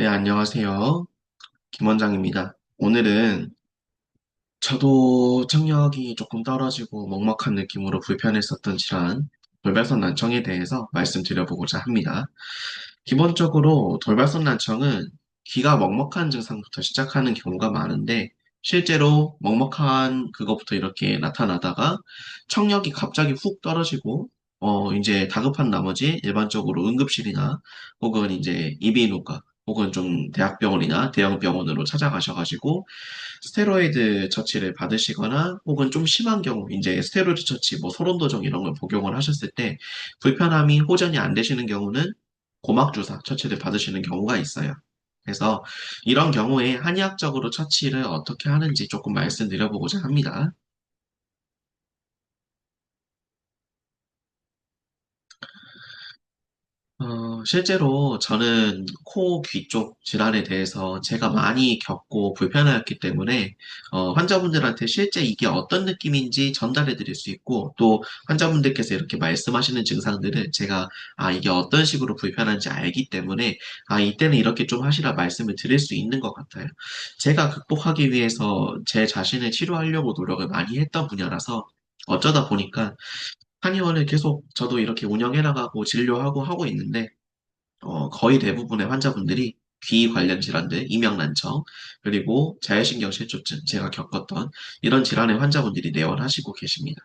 네, 안녕하세요. 김 원장입니다. 오늘은 저도 청력이 조금 떨어지고 먹먹한 느낌으로 불편했었던 질환, 돌발성 난청에 대해서 말씀드려보고자 합니다. 기본적으로 돌발성 난청은 귀가 먹먹한 증상부터 시작하는 경우가 많은데, 실제로 먹먹한 그것부터 이렇게 나타나다가 청력이 갑자기 훅 떨어지고, 이제 다급한 나머지 일반적으로 응급실이나 혹은 이제 이비인후과 혹은 좀 대학병원이나 대형병원으로 찾아가셔가지고 스테로이드 처치를 받으시거나 혹은 좀 심한 경우 이제 스테로이드 처치 뭐 소론도정 이런 걸 복용을 하셨을 때 불편함이 호전이 안 되시는 경우는 고막주사 처치를 받으시는 경우가 있어요. 그래서 이런 경우에 한의학적으로 처치를 어떻게 하는지 조금 말씀드려보고자 합니다. 실제로 저는 코, 귀 쪽 질환에 대해서 제가 많이 겪고 불편하였기 때문에 환자분들한테 실제 이게 어떤 느낌인지 전달해 드릴 수 있고 또 환자분들께서 이렇게 말씀하시는 증상들을 제가 이게 어떤 식으로 불편한지 알기 때문에 이때는 이렇게 좀 하시라 말씀을 드릴 수 있는 것 같아요. 제가 극복하기 위해서 제 자신을 치료하려고 노력을 많이 했던 분야라서 어쩌다 보니까 한의원을 계속 저도 이렇게 운영해 나가고 진료하고 하고 있는데 거의 대부분의 환자분들이 귀 관련 질환들, 이명난청, 그리고 자율신경 실조증, 제가 겪었던 이런 질환의 환자분들이 내원하시고 계십니다.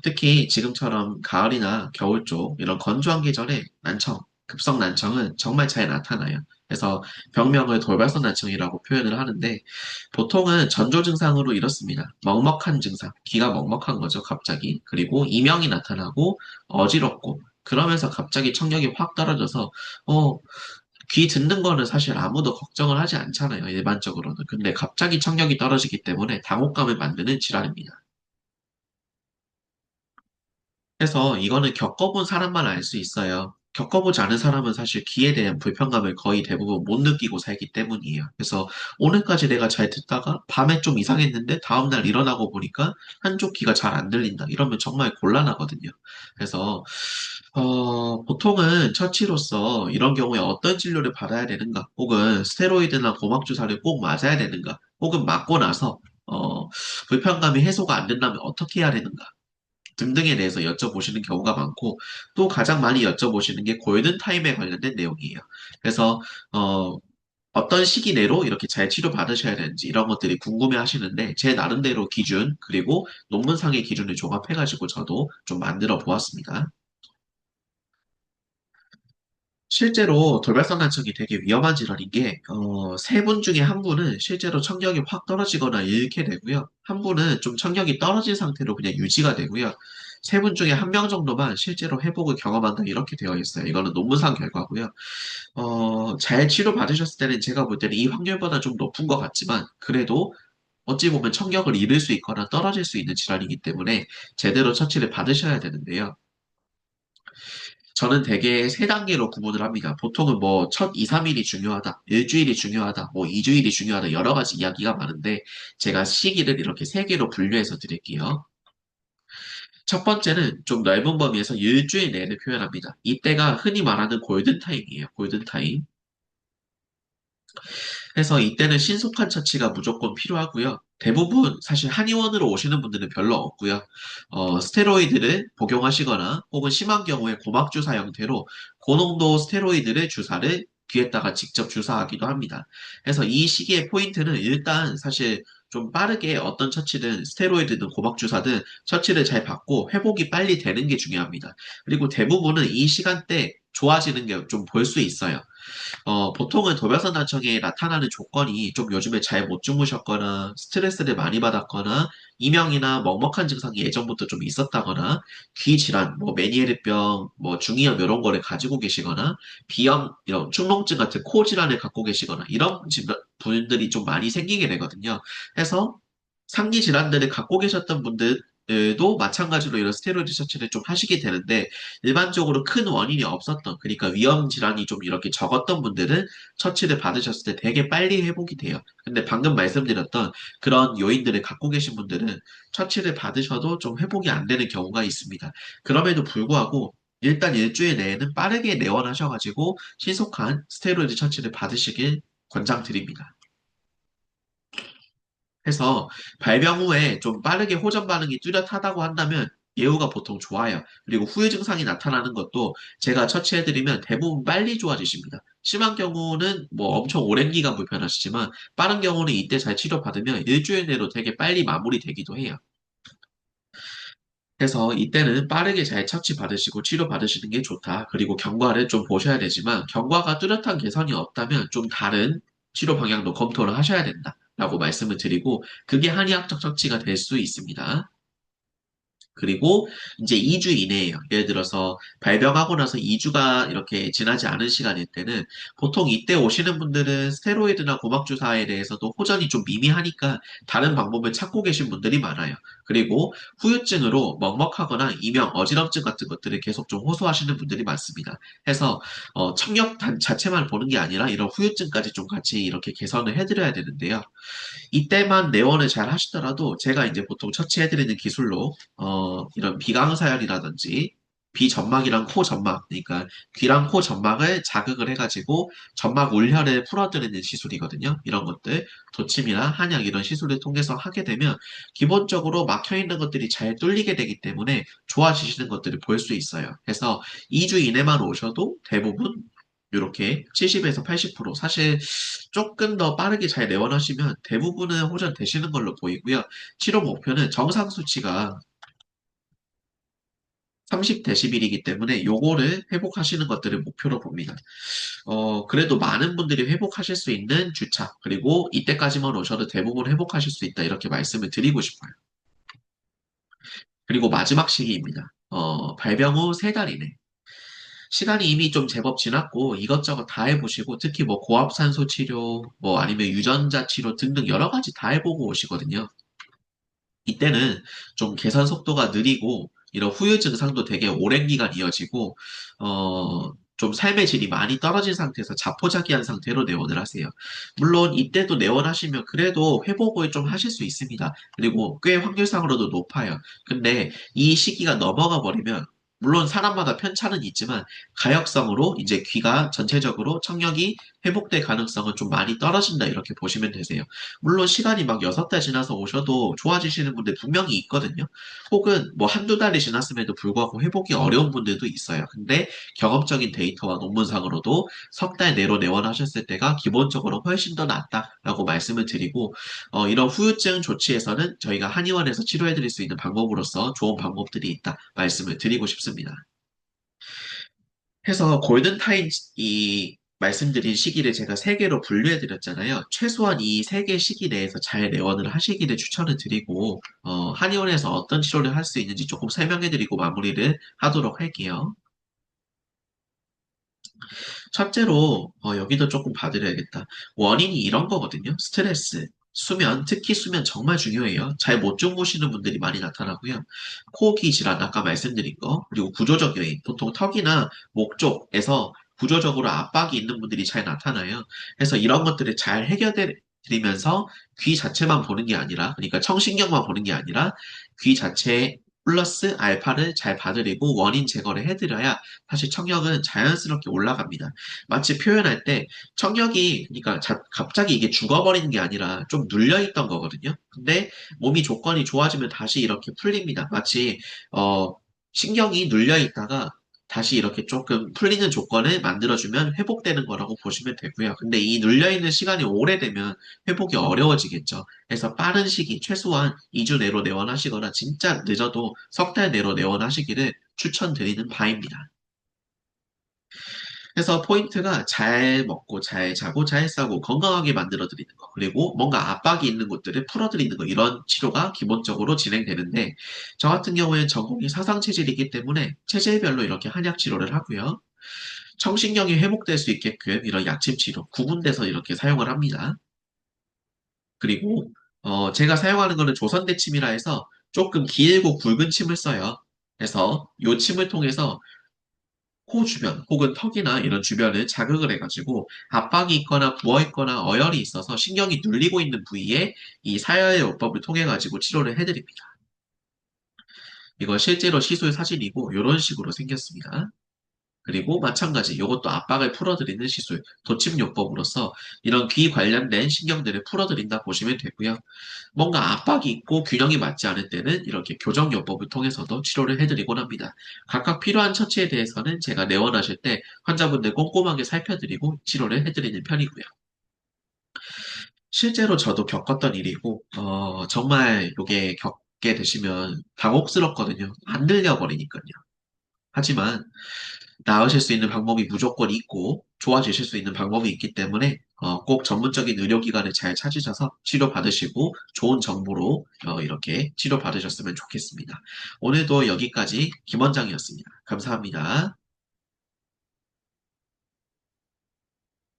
특히 지금처럼 가을이나 겨울 쪽 이런 건조한 계절에 난청, 급성 난청은 정말 잘 나타나요. 그래서 병명을 돌발성 난청이라고 표현을 하는데 보통은 전조 증상으로 이렇습니다. 먹먹한 증상, 귀가 먹먹한 거죠, 갑자기. 그리고 이명이 나타나고 어지럽고 그러면서 갑자기 청력이 확 떨어져서 어, 귀 듣는 거는 사실 아무도 걱정을 하지 않잖아요, 일반적으로는. 근데 갑자기 청력이 떨어지기 때문에 당혹감을 만드는 질환입니다. 그래서 이거는 겪어본 사람만 알 수 있어요. 겪어보지 않은 사람은 사실 귀에 대한 불편감을 거의 대부분 못 느끼고 살기 때문이에요. 그래서 오늘까지 내가 잘 듣다가 밤에 좀 이상했는데 다음날 일어나고 보니까 한쪽 귀가 잘 안 들린다. 이러면 정말 곤란하거든요. 그래서 보통은 처치로서 이런 경우에 어떤 진료를 받아야 되는가, 혹은 스테로이드나 고막주사를 꼭 맞아야 되는가, 혹은 맞고 나서 불편감이 해소가 안 된다면 어떻게 해야 되는가, 등등에 대해서 여쭤보시는 경우가 많고, 또 가장 많이 여쭤보시는 게 골든타임에 관련된 내용이에요. 그래서, 어떤 시기 내로 이렇게 잘 치료받으셔야 되는지 이런 것들이 궁금해 하시는데, 제 나름대로 기준, 그리고 논문상의 기준을 종합해가지고 저도 좀 만들어 보았습니다. 실제로 돌발성 난청이 되게 위험한 질환인 게, 세 분 중에 한 분은 실제로 청력이 확 떨어지거나 잃게 되고요. 한 분은 좀 청력이 떨어진 상태로 그냥 유지가 되고요. 세 분 중에 한 명 정도만 실제로 회복을 경험한다 이렇게 되어 있어요. 이거는 논문상 결과고요. 잘 치료받으셨을 때는 제가 볼 때는 이 확률보다 좀 높은 것 같지만, 그래도 어찌 보면 청력을 잃을 수 있거나 떨어질 수 있는 질환이기 때문에 제대로 처치를 받으셔야 되는데요. 저는 대개 세 단계로 구분을 합니다. 보통은 뭐 첫 2, 3일이 중요하다, 일주일이 중요하다, 뭐 2주일이 중요하다 여러 가지 이야기가 많은데 제가 시기를 이렇게 세 개로 분류해서 드릴게요. 첫 번째는 좀 넓은 범위에서 일주일 내를 표현합니다. 이때가 흔히 말하는 골든타임이에요. 골든타임. 그래서 이때는 신속한 처치가 무조건 필요하고요. 대부분 사실 한의원으로 오시는 분들은 별로 없고요. 스테로이드를 복용하시거나 혹은 심한 경우에 고막주사 형태로 고농도 스테로이드를 주사를 귀에다가 직접 주사하기도 합니다. 그래서 이 시기의 포인트는 일단 사실 좀 빠르게 어떤 처치든 스테로이드든 고막주사든 처치를 잘 받고 회복이 빨리 되는 게 중요합니다. 그리고 대부분은 이 시간대 좋아지는 게 좀 볼 수 있어요. 보통은 돌발성 난청에 나타나는 조건이 좀 요즘에 잘 못 주무셨거나 스트레스를 많이 받았거나 이명이나 먹먹한 증상이 예전부터 좀 있었다거나 귀 질환, 뭐 메니에르병, 뭐 중이염 이런 거를 가지고 계시거나 비염, 이런 축농증 같은 코 질환을 갖고 계시거나 이런 분들이 좀 많이 생기게 되거든요. 그래서 상기 질환들을 갖고 계셨던 분들도 마찬가지로 이런 스테로이드 처치를 좀 하시게 되는데 일반적으로 큰 원인이 없었던, 그러니까 위험 질환이 좀 이렇게 적었던 분들은 처치를 받으셨을 때 되게 빨리 회복이 돼요. 근데 방금 말씀드렸던 그런 요인들을 갖고 계신 분들은 처치를 받으셔도 좀 회복이 안 되는 경우가 있습니다. 그럼에도 불구하고 일단 일주일 내에는 빠르게 내원하셔가지고 신속한 스테로이드 처치를 받으시길 권장드립니다. 해서 발병 후에 좀 빠르게 호전 반응이 뚜렷하다고 한다면 예후가 보통 좋아요. 그리고 후유 증상이 나타나는 것도 제가 처치해드리면 대부분 빨리 좋아지십니다. 심한 경우는 뭐 엄청 오랜 기간 불편하시지만 빠른 경우는 이때 잘 치료받으면 일주일 내로 되게 빨리 마무리되기도 해요. 그래서 이때는 빠르게 잘 처치받으시고 치료받으시는 게 좋다. 그리고 경과를 좀 보셔야 되지만 경과가 뚜렷한 개선이 없다면 좀 다른 치료 방향도 검토를 하셔야 된다. 라고 말씀을 드리고 그게 한의학적 처치가 될 수 있습니다. 그리고 이제 2주 이내에요. 예를 들어서 발병하고 나서 2주가 이렇게 지나지 않은 시간일 때는 보통 이때 오시는 분들은 스테로이드나 고막주사에 대해서도 호전이 좀 미미하니까 다른 방법을 찾고 계신 분들이 많아요. 그리고 후유증으로 먹먹하거나 이명 어지럼증 같은 것들을 계속 좀 호소하시는 분들이 많습니다. 해서 청력 자체만 보는 게 아니라 이런 후유증까지 좀 같이 이렇게 개선을 해드려야 되는데요. 이때만 내원을 잘 하시더라도 제가 이제 보통 처치해드리는 기술로 이런 비강사열이라든지 비점막이랑 코 점막, 그러니까 귀랑 코 점막을 자극을 해가지고 점막 울혈을 풀어드리는 시술이거든요. 이런 것들 도침이나 한약 이런 시술을 통해서 하게 되면 기본적으로 막혀 있는 것들이 잘 뚫리게 되기 때문에 좋아지시는 것들을 볼 수 있어요. 그래서 2주 이내만 오셔도 대부분 이렇게 70에서 80% 사실 조금 더 빠르게 잘 내원하시면 대부분은 호전되시는 걸로 보이고요. 치료 목표는 정상 수치가 30데시벨이기 때문에 요거를 회복하시는 것들을 목표로 봅니다. 그래도 많은 분들이 회복하실 수 있는 주차, 그리고 이때까지만 오셔도 대부분 회복하실 수 있다, 이렇게 말씀을 드리고 싶어요. 그리고 마지막 시기입니다. 발병 후 3달 이내. 시간이 이미 좀 제법 지났고 이것저것 다 해보시고 특히 뭐 고압산소 치료, 뭐 아니면 유전자 치료 등등 여러 가지 다 해보고 오시거든요. 이때는 좀 개선 속도가 느리고 이런 후유 증상도 되게 오랜 기간 이어지고 좀 삶의 질이 많이 떨어진 상태에서 자포자기한 상태로 내원을 하세요. 물론 이때도 내원하시면 그래도 회복을 좀 하실 수 있습니다. 그리고 꽤 확률상으로도 높아요. 근데 이 시기가 넘어가 버리면 물론 사람마다 편차는 있지만 가역성으로 이제 귀가 전체적으로 청력이 회복될 가능성은 좀 많이 떨어진다, 이렇게 보시면 되세요. 물론 시간이 막 6달 지나서 오셔도 좋아지시는 분들 분명히 있거든요. 혹은 뭐 한두 달이 지났음에도 불구하고 회복이 어려운 분들도 있어요. 근데 경험적인 데이터와 논문상으로도 석 달 내로 내원하셨을 때가 기본적으로 훨씬 더 낫다라고 말씀을 드리고, 이런 후유증 조치에서는 저희가 한의원에서 치료해드릴 수 있는 방법으로서 좋은 방법들이 있다 말씀을 드리고 싶습니다. 해서 골든타임 이 말씀드린 시기를 제가 세 개로 분류해 드렸잖아요. 최소한 이 세 개 시기 내에서 잘 내원을 하시기를 추천을 드리고, 한의원에서 어떤 치료를 할 수 있는지 조금 설명해 드리고 마무리를 하도록 할게요. 첫째로, 여기도 조금 봐드려야겠다. 원인이 이런 거거든요. 스트레스, 수면, 특히 수면 정말 중요해요. 잘 못 주무시는 분들이 많이 나타나고요. 코기 질환, 아까 말씀드린 거, 그리고 구조적 요인, 보통 턱이나 목 쪽에서 구조적으로 압박이 있는 분들이 잘 나타나요. 그래서 이런 것들을 잘 해결해 드리면서 귀 자체만 보는 게 아니라, 그러니까 청신경만 보는 게 아니라 귀 자체 플러스 알파를 잘 봐드리고 원인 제거를 해드려야 사실 청력은 자연스럽게 올라갑니다. 마치 표현할 때 청력이 그러니까 갑자기 이게 죽어버리는 게 아니라 좀 눌려있던 거거든요. 근데 몸이 조건이 좋아지면 다시 이렇게 풀립니다. 마치 신경이 눌려있다가 다시 이렇게 조금 풀리는 조건을 만들어주면 회복되는 거라고 보시면 되고요. 근데 이 눌려있는 시간이 오래되면 회복이 어려워지겠죠. 그래서 빠른 시기, 최소한 2주 내로 내원하시거나 진짜 늦어도 석 달 내로 내원하시기를 추천드리는 바입니다. 그래서 포인트가 잘 먹고 잘 자고 잘 싸고 건강하게 만들어 드리는 거, 그리고 뭔가 압박이 있는 곳들을 풀어 드리는 거, 이런 치료가 기본적으로 진행되는데 저 같은 경우에는 전공이 사상 체질이기 때문에 체질별로 이렇게 한약 치료를 하고요. 청신경이 회복될 수 있게끔 이런 약침 치료 구분돼서 이렇게 사용을 합니다. 그리고 제가 사용하는 거는 조선대침이라 해서 조금 길고 굵은 침을 써요. 그래서 이 침을 통해서 코 주변 혹은 턱이나 이런 주변을 자극을 해가지고 압박이 있거나 부어 있거나 어혈이 있어서 신경이 눌리고 있는 부위에 이 사혈요법을 통해 가지고 치료를 해드립니다. 이거 실제로 시술 사진이고 이런 식으로 생겼습니다. 그리고 마찬가지 이것도 압박을 풀어드리는 시술, 도침요법으로서 이런 귀 관련된 신경들을 풀어드린다 보시면 되고요. 뭔가 압박이 있고 균형이 맞지 않을 때는 이렇게 교정요법을 통해서도 치료를 해드리곤 합니다. 각각 필요한 처치에 대해서는 제가 내원하실 때 환자분들 꼼꼼하게 살펴드리고 치료를 해드리는 편이고요. 실제로 저도 겪었던 일이고, 정말 이게 겪게 되시면 당혹스럽거든요. 안 들려버리니까요. 하지만 나으실 수 있는 방법이 무조건 있고 좋아지실 수 있는 방법이 있기 때문에 꼭 전문적인 의료기관을 잘 찾으셔서 치료받으시고 좋은 정보로 이렇게 치료받으셨으면 좋겠습니다. 오늘도 여기까지 김 원장이었습니다. 감사합니다.